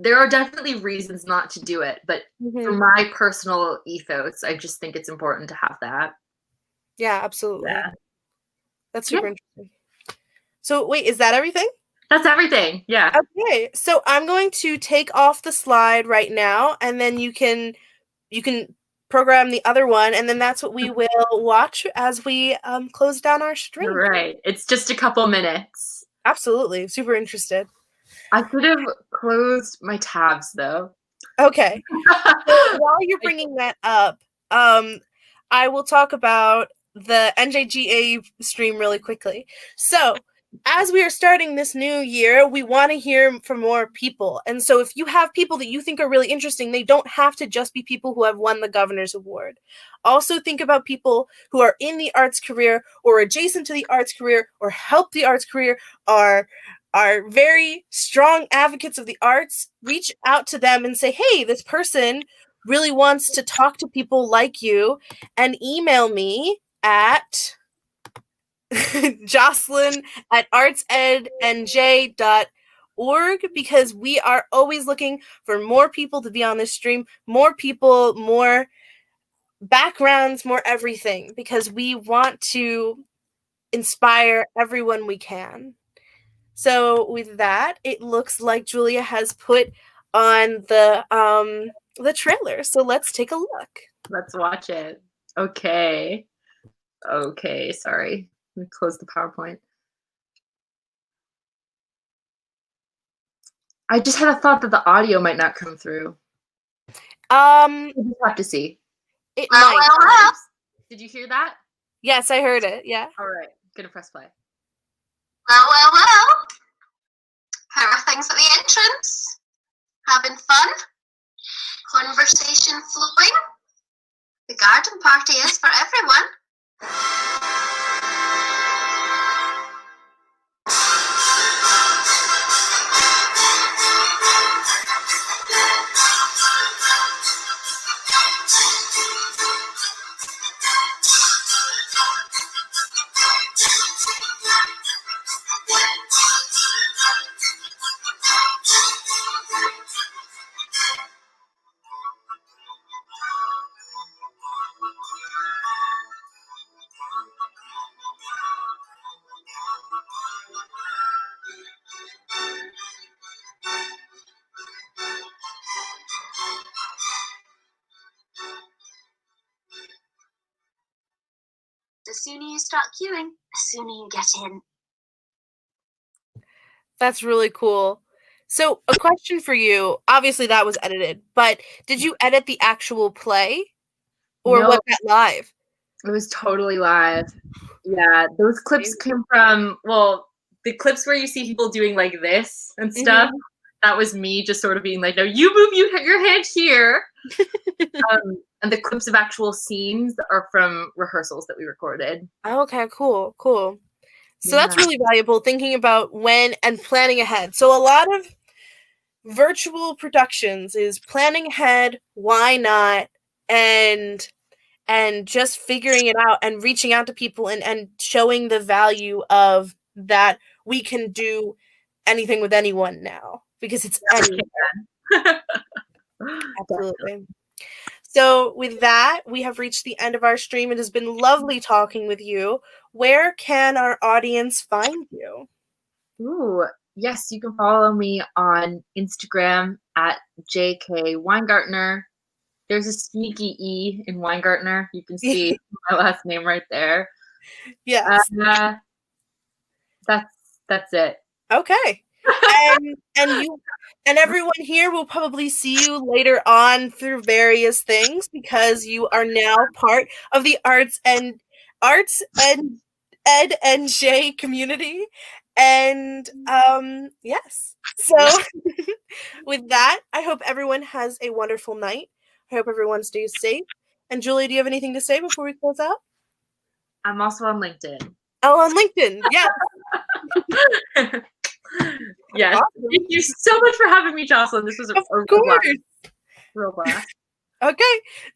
there are definitely reasons not to do it, but for my personal ethos, I just think it's important to have that. Yeah, absolutely. Yeah. That's super interesting. So wait, is that everything? That's everything. Yeah. Okay. So I'm going to take off the slide right now, and then you can program the other one, and then that's what we will watch as we close down our stream. Right. It's just a couple minutes. Absolutely. Super interested. I could have closed my tabs though. Okay. So while you're bringing that up, I will talk about the NJGAAE stream really quickly. So as we are starting this new year, we want to hear from more people. And so if you have people that you think are really interesting, they don't have to just be people who have won the Governor's Award. Also think about people who are in the arts career or adjacent to the arts career or help the arts career, are very strong advocates of the arts. Reach out to them and say, hey, this person really wants to talk to people like you, and email me at Jocelyn at artsednj.org, because we are always looking for more people to be on this stream, more people, more backgrounds, more everything, because we want to inspire everyone we can. So with that, it looks like Julia has put on the trailer. So let's take a look. Let's watch it. Okay. Okay, sorry. Let me close the PowerPoint. I just had a thought that the audio might not come through. We'll just have to see. It might. Did you hear that? Yes, I heard it. Yeah. All right. Gonna press play. Well. How are things at the entrance? Having fun? Conversation flowing? The garden party is for everyone. The sooner you start queuing, the sooner you get in. That's really cool. So a question for you. Obviously that was edited, but did you edit the actual play? Or No, was that live? it was totally live. Yeah, those clips came from, well, the clips where you see people doing like this and stuff, that was me just sort of being like, no, you move your hand here. And the clips of actual scenes are from rehearsals that we recorded. Okay, cool. So that's really valuable, thinking about when and planning ahead. So a lot of virtual productions is planning ahead, why not, and just figuring it out and reaching out to people and showing the value of that we can do anything with anyone now, because it's anyone. Absolutely. So with that, we have reached the end of our stream. It has been lovely talking with you. Where can our audience find you? Ooh, yes, you can follow me on Instagram at JK Weingaertner. There's a sneaky E in Weingaertner. You can see my last name right there. Yes. That's it. Okay. And everyone here will probably see you later on through various things, because you are now part of the Arts and Ed and J community. And yes. So with that, I hope everyone has a wonderful night. I hope everyone stays safe. And Julie, do you have anything to say before we close out? I'm also on LinkedIn. Oh, on LinkedIn. Yeah. Yes. Awesome. Thank you so much for having me, Jocelyn. This was a real blast. Okay.